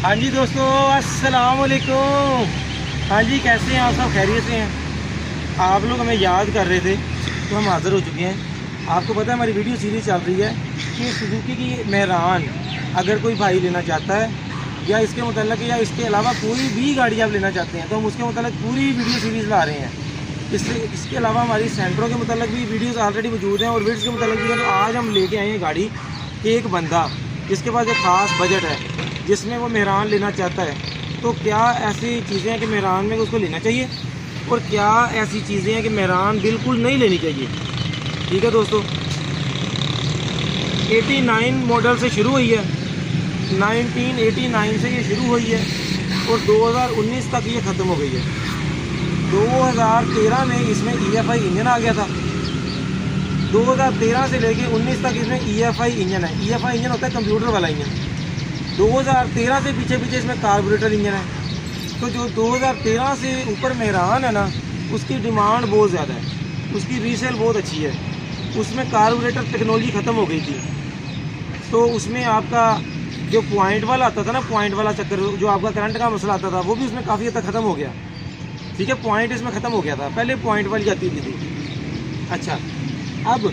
हाँ जी दोस्तों, अस्सलाम वालेकुम। हाँ जी, कैसे हैं आप? सब खैरियत से हैं? आप लोग हमें याद कर रहे थे तो हम हाज़िर हो चुके हैं। आपको पता है हमारी वीडियो सीरीज़ चल रही है कि सुजुकी की मेहरान अगर कोई भाई लेना चाहता है या इसके मतलब या इसके अलावा कोई भी गाड़ी आप लेना चाहते हैं तो हम उसके मतलब पूरी वीडियो सीरीज़ ला रहे हैं। इसके अलावा हमारी सेंटरों के मतलब भी वीडियोज़ ऑलरेडी मौजूद हैं और विड्स के मतलब भी है। तो आज हम लेके आए हैं गाड़ी एक बंदा जिसके पास एक ख़ास बजट है जिसमें वो मेहरान लेना चाहता है। तो क्या ऐसी चीज़ें हैं कि मेहरान में उसको लेना चाहिए और क्या ऐसी चीज़ें हैं कि मेहरान बिल्कुल नहीं लेनी चाहिए। ठीक है दोस्तों, 89 मॉडल से शुरू हुई है, 1989 से ये शुरू हुई है और 2019 तक ये ख़त्म हो गई है। 2013 में इसमें EFI इंजन आ गया था। 2013 से लेके 19 तक इसमें EFI इंजन है। EFI इंजन होता है कंप्यूटर वाला इंजन। 2013 से पीछे इसमें कार्बोरेटर इंजन है। तो जो 2013 से ऊपर मेहरान है ना, उसकी डिमांड बहुत ज़्यादा है, उसकी रीसेल बहुत अच्छी है। उसमें कार्बोरेटर टेक्नोलॉजी ख़त्म हो गई थी। तो उसमें आपका जो पॉइंट वाला आता था ना, पॉइंट वाला चक्कर, जो आपका करंट का मसला आता था, वो भी उसमें काफ़ी हद तक ख़त्म हो गया। ठीक है, पॉइंट इसमें ख़त्म हो गया था, पहले पॉइंट वाली आती थी। अच्छा, अब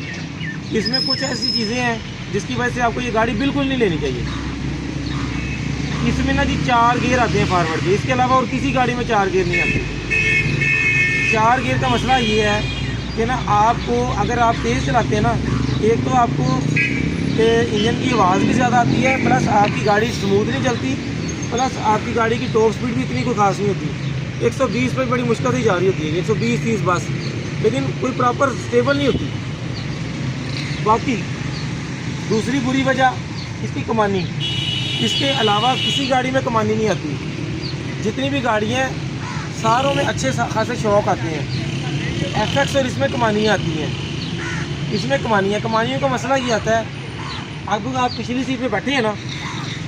इसमें कुछ ऐसी चीज़ें हैं जिसकी वजह से आपको ये गाड़ी बिल्कुल नहीं लेनी चाहिए। इसमें ना जी 4 गियर आते हैं फॉरवर्ड के, इसके अलावा और किसी गाड़ी में 4 गियर नहीं आते। 4 गियर का मसला ये है कि ना आपको अगर आप तेज़ चलाते हैं ना, एक तो आपको इंजन की आवाज़ भी ज़्यादा आती है, प्लस आपकी गाड़ी स्मूथ नहीं चलती, प्लस आपकी गाड़ी की टॉप स्पीड भी इतनी कोई खास नहीं होती। 120 पर बड़ी मुश्किल से जा रही होती है, 120-30 बस, लेकिन कोई प्रॉपर स्टेबल नहीं होती। बाकी दूसरी बुरी वजह इसकी कमानी, इसके अलावा किसी गाड़ी में कमानी नहीं आती। जितनी भी गाड़ियाँ सारों में अच्छे खासे शौक आते हैं, FX और इसमें कमानियाँ आती हैं। इसमें कमानियों का मसला ये आता है, अब आप पिछली सीट पे बैठे हैं ना,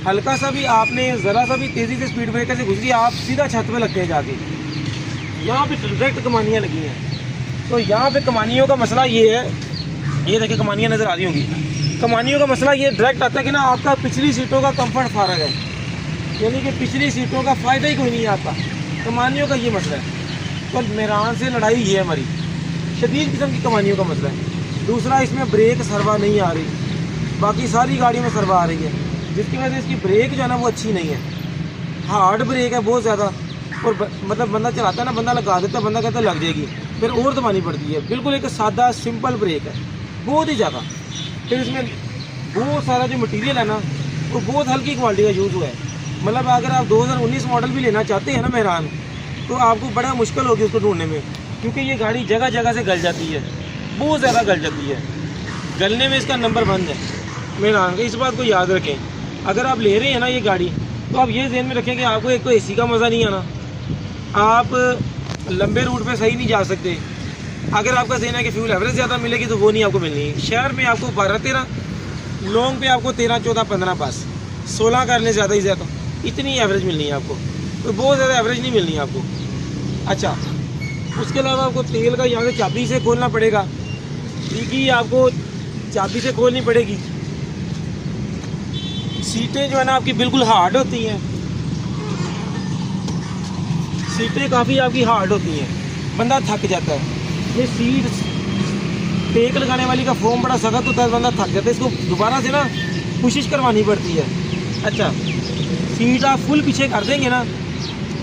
हल्का सा भी आपने ज़रा सा भी तेज़ी से स्पीड ब्रेकर से गुजरी, आप सीधा छत पे लगते हैं जाके। यहाँ पे डायरेक्ट कमानियाँ लगी हैं। तो यहाँ पे कमानियों का मसला ये है, ये देखिए कमानियाँ नज़र आ रही होंगी। कमानियों का मसला ये डायरेक्ट आता है कि ना आपका पिछली सीटों का कंफर्ट फारग है, यानी कि पिछली सीटों का फ़ायदा ही कोई नहीं आता। कमानियों का ये मसला है। तो मेहरान से लड़ाई ये है हमारी, शदीद किस्म की कमानियों का मसला है। दूसरा, इसमें ब्रेक सरवा नहीं आ रही, बाकी सारी गाड़ियों में सरवा आ रही है, जिसकी वजह से इसकी ब्रेक जो है ना वो अच्छी नहीं है, हार्ड ब्रेक है बहुत ज़्यादा। और मतलब बंदा चलाता है ना, बंदा लगा देता है, बंदा कहता है लग जाएगी, फिर और दबानी पड़ती है। बिल्कुल एक सादा सिंपल ब्रेक है, बहुत ही ज़्यादा। फिर इसमें बहुत सारा जो मटेरियल है ना वो बहुत हल्की क्वालिटी का यूज़ हुआ है। मतलब अगर आप 2019 मॉडल भी लेना चाहते हैं ना मेहरान, तो आपको बड़ा मुश्किल होगी उसको ढूंढने में, क्योंकि ये गाड़ी जगह जगह से गल जाती है, बहुत ज़्यादा गल जाती है। गलने में इसका नंबर 1 है मेहरान का, इस बात को याद रखें। अगर आप ले रहे हैं ना ये गाड़ी, तो आप ये ज़हन में रखें कि आपको एक तो AC का मज़ा नहीं आना, आप लंबे रूट पर सही नहीं जा सकते। अगर आपका ज़हन है कि फ्यूल एवरेज ज़्यादा मिलेगी तो वो नहीं आपको मिलनी है। शहर में आपको 12-13, लॉन्ग पे आपको 13-14-15 बस 16 करने ज़्यादा ही ज़्यादा इतनी एवरेज मिलनी है आपको, तो बहुत ज़्यादा एवरेज नहीं मिलनी है आपको। अच्छा, उसके अलावा आपको तेल का यहाँ से चाबी से खोलना पड़ेगा, डिग्गी आपको चाबी से खोलनी पड़ेगी। सीटें जो है ना आपकी बिल्कुल हार्ड होती हैं, सीटें काफ़ी आपकी हार्ड होती हैं, बंदा थक जाता है। ये सीट टेक लगाने वाली का फोम बड़ा सख्त होता है, बंदा थक जाता है, इसको दोबारा से ना कोशिश करवानी पड़ती है। अच्छा, सीट आप फुल पीछे कर देंगे ना,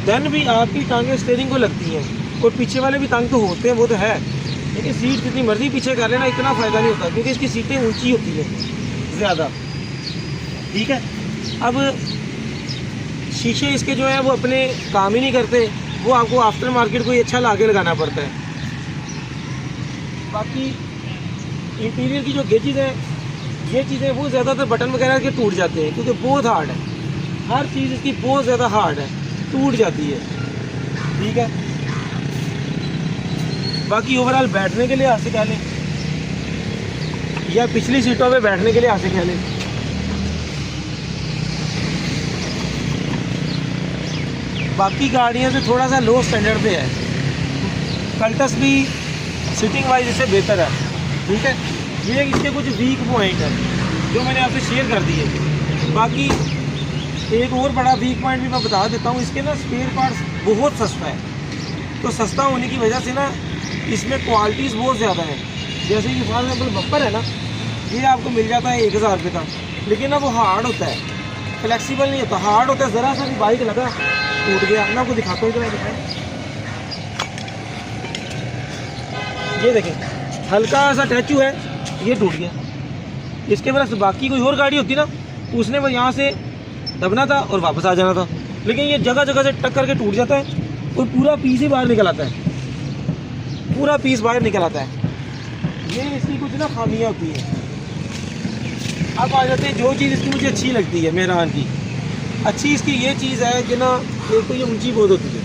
देन भी आपकी टांगें स्टीयरिंग को लगती हैं, और पीछे वाले भी टांग तो होते हैं, वो तो है, लेकिन सीट जितनी मर्जी पीछे कर लेना इतना फ़ायदा नहीं होता, क्योंकि इसकी सीटें ऊंची होती हैं ज़्यादा। ठीक है, अब शीशे इसके जो है वो अपने काम ही नहीं करते, वो आपको आफ्टर मार्केट कोई अच्छा लाके लगाना पड़ता है। बाकी इंटीरियर की जो गेजेस हैं, ये चीज़ें वो ज़्यादातर बटन वगैरह के टूट जाते हैं, क्योंकि बहुत हार्ड है, हर चीज़ इसकी बहुत ज़्यादा हार्ड है, टूट जाती है। ठीक है, बाकी ओवरऑल बैठने के लिहाज से कह लें या पिछली सीटों पे बैठने के लिहाज से कह लें, बाकी गाड़ियों से थोड़ा सा लो स्टैंडर्ड पे है। कल्टस भी सिटिंग वाइज इससे बेहतर है। ठीक है, ये इसके कुछ वीक पॉइंट है जो मैंने आपसे शेयर कर दिए। बाकी एक और बड़ा वीक पॉइंट भी मैं बता देता हूँ, इसके ना स्पेयर पार्ट्स बहुत सस्ता है। तो सस्ता होने की वजह से ना इसमें क्वालिटीज़ बहुत ज़्यादा है। जैसे कि फॉर एग्जाम्पल बम्पर है ना, ये आपको मिल जाता है 1000 रुपये का, लेकिन ना वो हार्ड होता है, फ्लेक्सिबल नहीं होता, हार्ड होता है। ज़रा सा भी बाइक लगा टूट गया। मैं आपको दिखाता हूँ, ये देखें हल्का सा टैचू है, ये टूट गया। इसके वजह बाकी कोई और गाड़ी होती ना, उसने वो यहाँ से दबना था और वापस आ जाना था, लेकिन ये जगह जगह से टक्कर के टूट जाता है और पूरा पीस ही बाहर निकल आता है, पूरा पीस बाहर निकल आता है। ये इसकी कुछ ना खामियाँ होती हैं। अब आ जाते हैं जो चीज़ इसकी मुझे अच्छी लगती है मेहरान की। अच्छी इसकी ये चीज़ है कि ना, एक तो ये ऊंची बहुत होती है,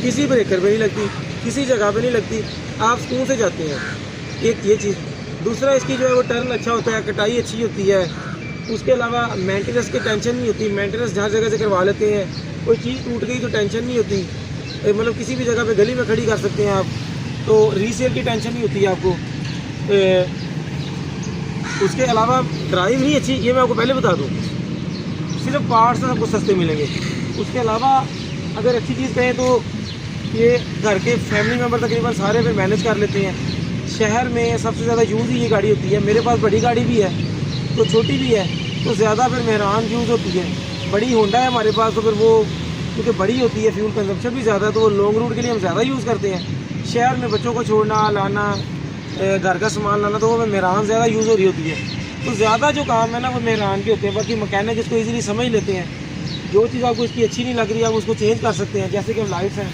किसी ब्रेकर पे नहीं लगती, किसी जगह पे नहीं लगती, आप सुकून से जाते हैं, एक ये चीज़। दूसरा इसकी जो है वो टर्न अच्छा होता है, कटाई अच्छी होती है। उसके अलावा मेंटेनेंस की टेंशन नहीं होती, मेंटेनेंस हर जगह से करवा लेते हैं। कोई चीज़ टूट गई तो टेंशन नहीं होती, मतलब किसी भी जगह पे गली में खड़ी कर सकते हैं आप, तो रीसेल की टेंशन नहीं होती है आपको। उसके अलावा ड्राइव नहीं अच्छी, ये मैं आपको पहले बता दूँ, सिर्फ पार्ट्स आपको सस्ते मिलेंगे। उसके अलावा अगर अच्छी चीज़ कहें तो ये घर के फैमिली मेम्बर तकरीबन सारे पे मैनेज कर लेते हैं। शहर में सबसे ज़्यादा यूज़ ही ये गाड़ी होती है। मेरे पास बड़ी गाड़ी भी है तो छोटी भी है, तो ज़्यादा फिर मेहरान यूज़ होती है। बड़ी होंडा है हमारे पास, तो फिर वो क्योंकि बड़ी होती है, फ्यूल कंजम्पशन भी ज़्यादा है, तो वो लॉन्ग रूट के लिए हम ज़्यादा यूज़ करते हैं। शहर में बच्चों को छोड़ना लाना, घर का सामान लाना, तो वो मेहरान ज़्यादा यूज़ हो रही होती है। तो ज़्यादा जो काम है ना वो मेहरान के होते हैं। बाकी मकैनिक इसको ईज़िली समझ लेते हैं, जो चीज़ आपको इसकी अच्छी नहीं लग रही है आप उसको चेंज कर सकते हैं। जैसे कि लाइट्स हैं,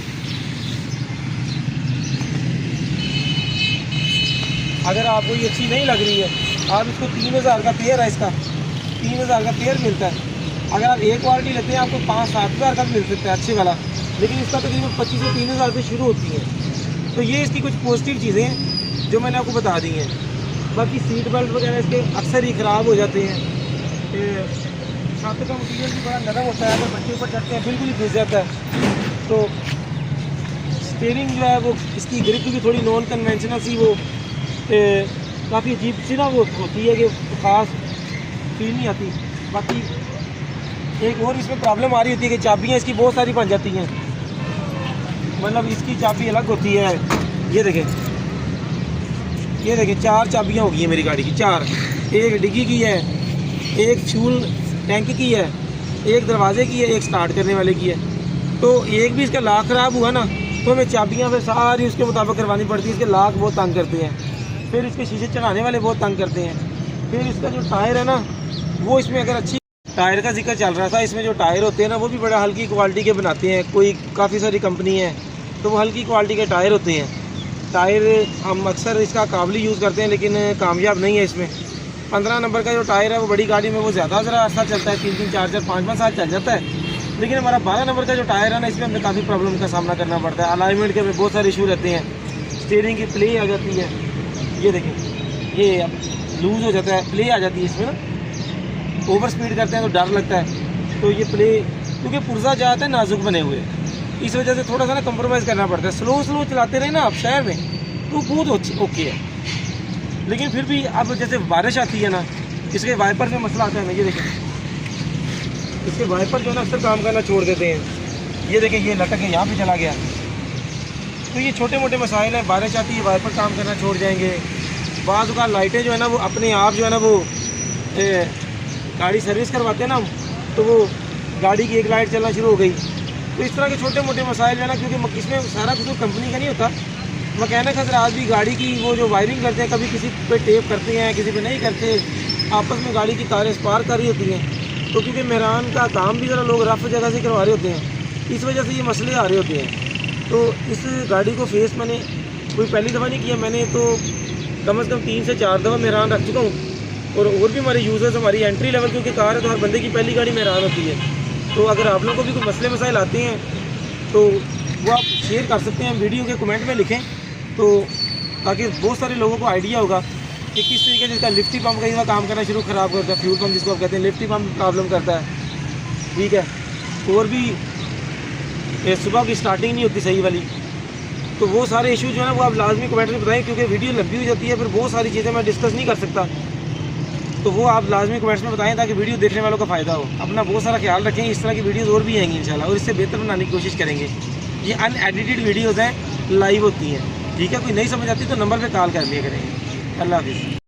अगर आपको ये अच्छी नहीं लग रही है, आप इसको 3000 का पेयर है, इसका 3000 का पेयर मिलता है। अगर आप एक क्वालिटी लेते हैं आपको 5-7 हज़ार का मिल सकता है अच्छे वाला, लेकिन इसका तकरीबन 25 से 3000 से शुरू होती है। तो ये इसकी कुछ पॉजिटिव चीज़ें हैं जो मैंने आपको बता दी हैं। बाकी सीट बेल्ट वगैरह इसके अक्सर ही ख़राब हो जाते हैं। छत का मटीरियल भी बड़ा नरम होता है, अगर बच्चे ऊपर चढ़ते हैं बिल्कुल ही घुस जाता है। तो स्टीयरिंग जो है वो इसकी ग्रिप भी थोड़ी नॉन कन्वेंशनल सी, वो काफ़ी अजीब सी ना वो होती है कि ख़ास फील नहीं आती। बाकी एक और इसमें प्रॉब्लम आ रही होती है कि चाबियाँ इसकी बहुत सारी बन जाती हैं, मतलब इसकी चाबी अलग होती है। ये देखें, ये देखें 4 चाबियाँ होगी हैं मेरी गाड़ी की, 4। एक डिग्गी की है, एक फ्यूल टैंक की है, एक दरवाजे की है, एक स्टार्ट करने वाले की है। तो एक भी इसका लॉक ख़राब हुआ ना तो हमें चाबियाँ फिर सारी उसके मुताबिक करवानी पड़ती है। इसके लॉक बहुत तंग करते हैं, फिर इसके शीशे चढ़ाने वाले बहुत तंग करते हैं। फिर इसका जो टायर है ना, वो इसमें अगर अच्छी टायर का जिक्र चल रहा था, इसमें जो टायर होते हैं ना वो भी बड़ा हल्की क्वालिटी के बनाते हैं। कोई काफ़ी सारी कंपनी है तो वो हल्की क्वालिटी के टायर होते हैं। टायर हम अक्सर इसका काबली यूज़ करते हैं लेकिन कामयाब नहीं है इसमें। 15 नंबर का जो टायर है वो बड़ी गाड़ी में वो ज़्यादा ज़रा अर्सा चलता है, 3-3, 4-4, 5-5 साल चल जाता है। लेकिन हमारा 12 नंबर का जो टायर है ना, इसमें हमें काफ़ी प्रॉब्लम का सामना करना पड़ता है। अलाइनमेंट के बहुत सारे इशू रहते हैं, स्टीयरिंग की प्ले आ जाती है। ये देखें, ये लूज़ हो जाता है, प्ले आ जाती है इसमें ना, ओवर स्पीड करते हैं तो डर लगता है। तो ये प्ले क्योंकि पुर्जा ज़्यादा है, नाजुक बने हुए, इस वजह से थोड़ा सा ना कंप्रोमाइज़ करना पड़ता है। स्लो चलाते रहे ना आप शहर में तो बहुत ओके है, लेकिन फिर भी अब जैसे बारिश आती है ना, इसके वाइपर में मसला आता है ना। ये देखें, इसके वाइपर जो है ना अक्सर काम करना छोड़ देते हैं। ये देखें, ये लटक के यहाँ पे चला गया। तो ये छोटे मोटे मसाइल हैं, बारिश आती है वाइपर काम करना छोड़ जाएंगे। बाज़ का लाइटें जो है ना वो अपने आप जो है ना वो गाड़ी सर्विस करवाते हैं ना, तो वो गाड़ी की एक लाइट चलना शुरू हो गई। तो इस तरह के छोटे मोटे मसाइल जो है ना, क्योंकि इसमें सारा कुछ कंपनी का नहीं होता, मकैनिक हज़रात भी गाड़ी की वो जो वायरिंग करते हैं, कभी किसी पे टेप करते हैं, किसी पे नहीं करते, आपस में गाड़ी की तारें स्पार्क कर रही होती हैं। तो क्योंकि मेहरान का काम भी ज़रा लोग रफ जगह से करवा रहे होते हैं, इस वजह से ये मसले आ रहे होते हैं। तो इस गाड़ी को फेस मैंने कोई पहली दफ़ा नहीं किया, मैंने तो कम से कम 3 से 4 दफ़ा मेहरान रख चुका हूँ। और भी हमारे यूज़र्स, हमारी एंट्री लेवल क्योंकि कार है तो हर बंदे की पहली गाड़ी मेहरान होती है। तो अगर आप लोगों को भी कोई मसले मसाइल आते हैं तो वो आप शेयर कर सकते हैं, वीडियो के कमेंट में लिखें, तो ताकि बहुत सारे लोगों को आइडिया होगा कि किस तरीके से इसका लिफ्टी पंप कहीं का काम करना शुरू ख़राब करता है। फ्यूल पंप जिसको आप कहते हैं, लिफ्टी पंप प्रॉब्लम करता है, ठीक है। और भी सुबह की स्टार्टिंग नहीं होती सही वाली। तो वो सारे इशू जो है ना वो आप लाजमी कमेंट में बताएं, क्योंकि वीडियो लंबी हो जाती है, फिर बहुत सारी चीज़ें मैं डिस्कस नहीं कर सकता। तो वो आप लाजमी कमेंट्स में बताएं ताकि वीडियो देखने वालों का फ़ायदा हो। अपना बहुत सारा ख्याल रखें, इस तरह की वीडियोज़ और भी आएंगी इंशाल्लाह, और इससे बेहतर बनाने की कोशिश करेंगे। ये अनएडिटेड वीडियोज़ हैं, लाइव होती हैं, ठीक है। कोई नहीं समझ आती तो नंबर पर कॉल कर लिया करेंगे। अल्लाह हाफिज़।